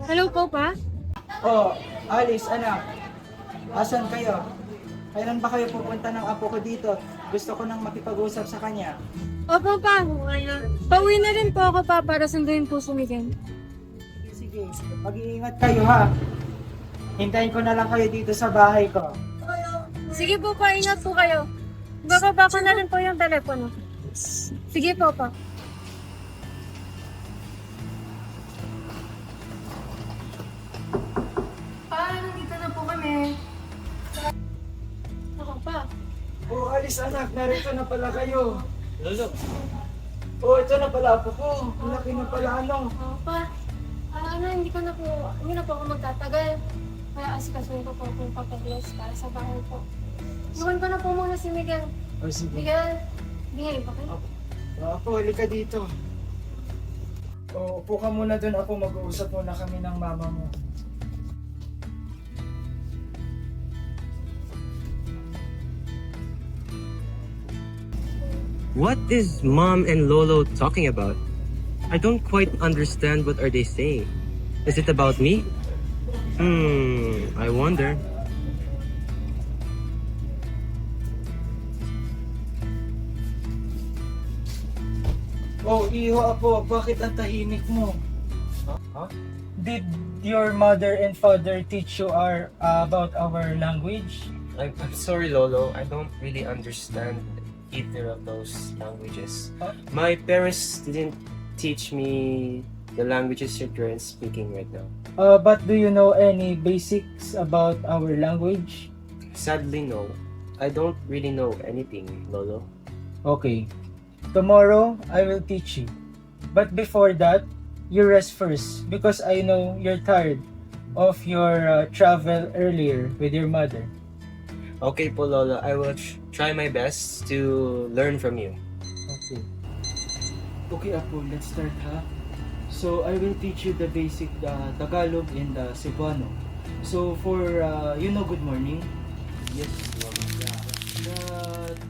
Hello po, pa? Oh, Alice, anak. Asan kayo? Kailan ba kayo pupunta ng apo ko dito? Gusto ko nang makipag-usap sa kanya. Opo, pa. Pauwi na rin po ako, pa, para sunduin po si Miguel. Sige, mag-iingat kayo ha. Hintayin ko na lang kayo dito sa bahay ko. Sige po, pa. Ingat po kayo. Bababa ko na rin po yung telepono. Sige po, pa. Pa, nandito na po kami. Ako, pa. Oh, Alice, anak. Narito na pala kayo. Lolo. Oh, ito na pala apo ko. Ang laki na pala ano. Pa. Hindi na po ako magtatagal. Kaya asikasuhin ko po kung papabless para sa bahay po. Iwan ko na po muna si Miguel. Oh, sige. Miguel, behave, okay? Apo, halika dito. Oh, upo ka muna dun. Apo, mag-uusap muna kami ng mama mo. What is Mom and Lolo talking about? I don't quite understand what are they saying. Is it about me? I wonder. Oh, iho apo, bakit ang tahimik mo? Huh? Did your mother and father teach you about our language? I'm sorry, Lolo. I don't really understand either of those languages. Huh? My parents didn't teach me the languages you're currently speaking right now. But do you know any basics about our language? Sadly, no. I don't really know anything, Lolo. Okay. Tomorrow, I will teach you. But before that, you rest first because I know you're tired of your travel earlier with your mother. Okay po, Lolo. I will try my best to learn from you. Okay. Okay, Apo, let's start, ha? So, I will teach you the basic Tagalog and Cebuano. So, for, good morning? Yes, Lolo. The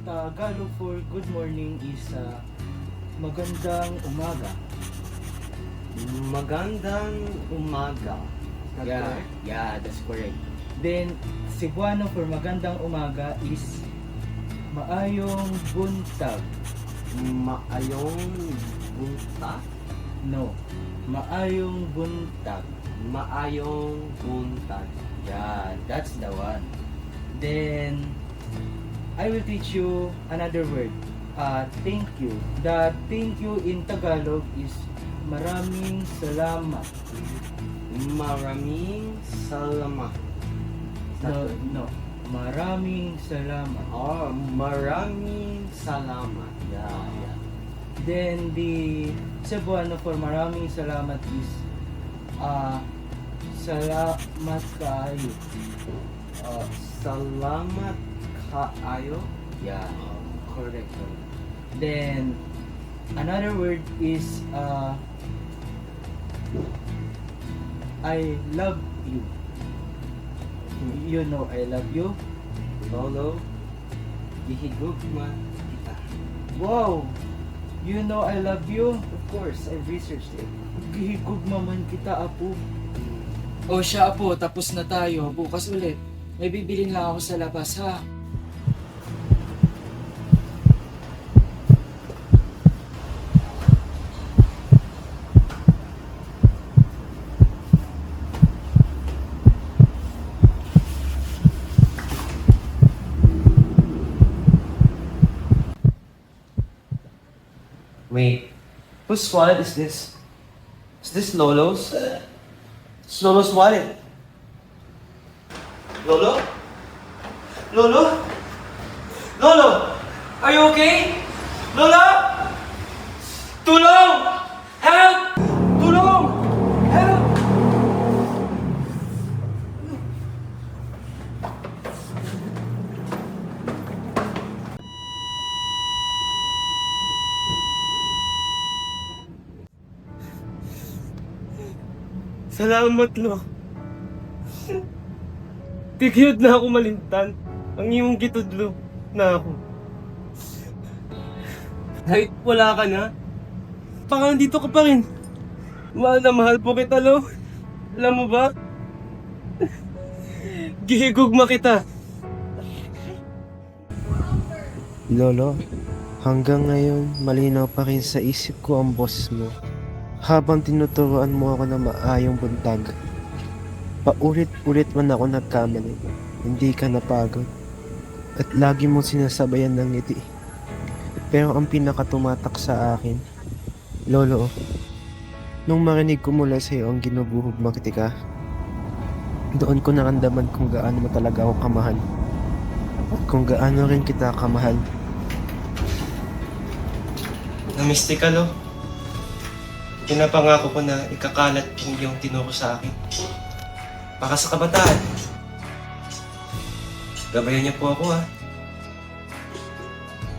Tagalog for good morning is magandang umaga. Magandang umaga. Is that correct? Yeah, that's correct. Then, Cebuano for magandang umaga is maayong buntag. Maayong buntag? No, maayong buntag. Maayong buntag. Yeah, that's the one. Then, I will teach you another word. Thank you. The thank you in Tagalog is maraming salamat. Maraming salamat. No. Maraming salamat. Oh, maraming salamat. Yeah. Then the Cebuano for maraming salamat is salamat kaayo. Salamat kaayo. Yeah, Correct. then another word is I love you. You know I love you. Lolo, ihigugma kita. Wow! You know I love you. Of course, I've researched it. Gihigugma man kita, Apo. O siya, Apo, tapos na tayo. Bukas ulit. May bibilin lang ako sa labas, ha? Wait, whose wallet is this? Is this Lolo's? It's Lolo's wallet. Lolo? Lolo? Lolo! Are you okay? Lolo! Tulong! Help! Tulong! Help! Salamat, Lo. Tigyod na ako malintan. Ang iyong gitudlo na ako. Kahit wala ka na, baka nandito ka pa rin. Mahal na mahal po kita, Lo. Alam mo ba? Gihigugma kita. Lolo, hanggang ngayon malinaw pa rin sa isip ko ang boses mo. Habang tinuturuan mo ako ng maayong buntag. Paulit-ulit man ako nagkamali. Hindi ka napagod. At lagi mo sinasabayan ng ngiti. Pero ang pinakatumatak sa akin, Lolo, nung marinig ko mula sa iyo ang ginubuhog makitika, doon ko naramdaman kung gaano mo talaga ako kamahal. At kung gaano rin kita kamahal. Na-mystic ka, Lo. Pinapangako ko na ikakalat yung iyong tinuro sa akin. Baka sa kabataan. Gabayan niyo po ako, ha.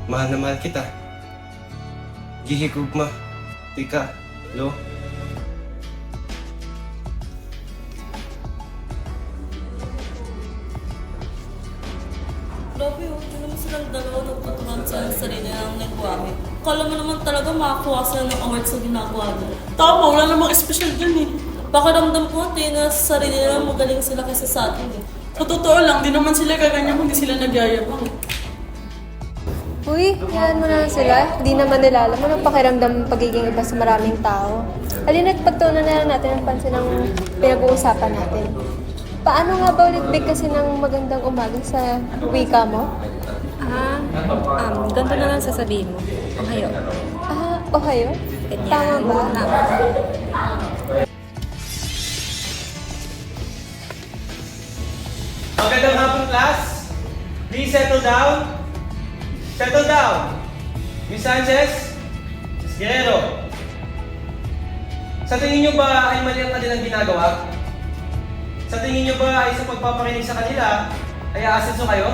Mahal na mahal kita. Gihigugma. Tika, Lo. Grabe, hindi naman silang dalawa nagtutunan sa sarili ng nagwami. Kala mo naman talaga makakuha sila ng award sa ginagawa nila. Tama, wala namang special dyan eh. Pakiramdam ko, na sa sarili nila magaling sila kaysa sa atin eh. Sa totoo lang, di naman sila gaganyan kung di sila nagyayabang. Uy, yan mo na sila. Di naman nila alam ano pakiramdam ng pagiging iba sa maraming tao. Halina't pagtuunan na lang natin ang pansin ng pinag-uusapan natin. Paano nga ba ulit kasi ng magandang umaga sa wika mo? Ganito na lang sasabihin mo. Ohayo. Ohayo? Ganyan. Tama ba? Tama. Magandang hapon, class. Please settle down. Settle down. Miss Sanchez, Miss Guerrero. Sa tingin niyo ba ay mali ang kanilang ginagawa? Sa tingin niyo ba ay sa pagpapakinig sa kanila ay aasenso kayo?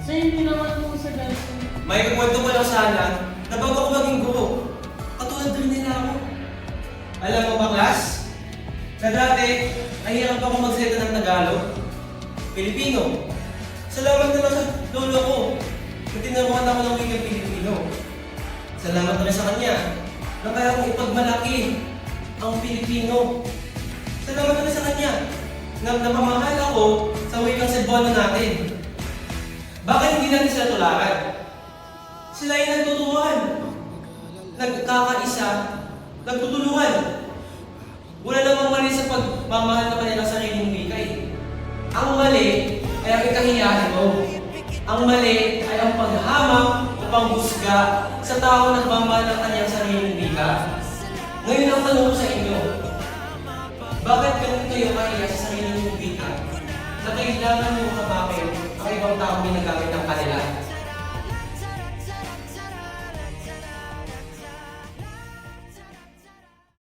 So, hindi naman po sa ganito. May kukwento ko lang sana na bago ko maging guro, katulad din nila ako. Alam mo ba, class? Na dati, ay hirap ako magsalita ng Tagalog, Pilipino. Salamat naman sa lolo ko na tinuruan ako ng wikang Pilipino. Salamat na rin sa kanya na kaya kong ipagmalaki ang Pilipino. Salamat na rin sa kanya na napamahal ako sa wikang Cebuano natin. Bakit hindi natin sila tularan? Sila ay nagtuturuan, nagkakaisa, nagtutulungan. Wala namang mali sa pagmamahal ng kanilang sariling wika eh. Ang mali ay ang ikahiyahin mo. Ang mali ay ang paghamak o panghusga sa tao na nagmamahal ng kanyang sariling wika. Ngayon ang tanong ko sa inyo, bakit ganun kayo kahiya sa sariling wika na kailangan nyo kapapin ang ibang taong ginagamit ng kanila?